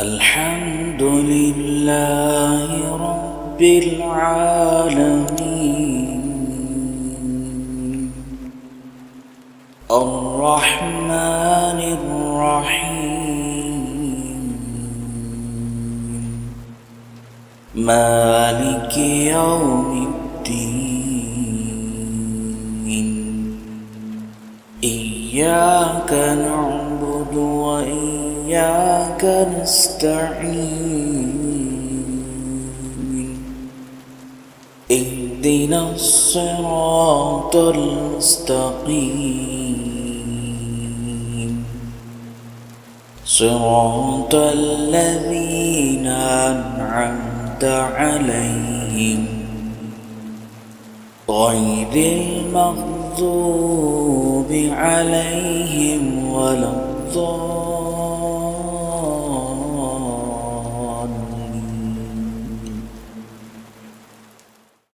الحمد لله رب العالمين الرحمن الرحيم مالك يوم الدين إياك نعبد وإياك نستعين اهدنا الصراط المستقيم صراط الذين أنعمت عليهم غير المغضوب عليهم ولا الضالين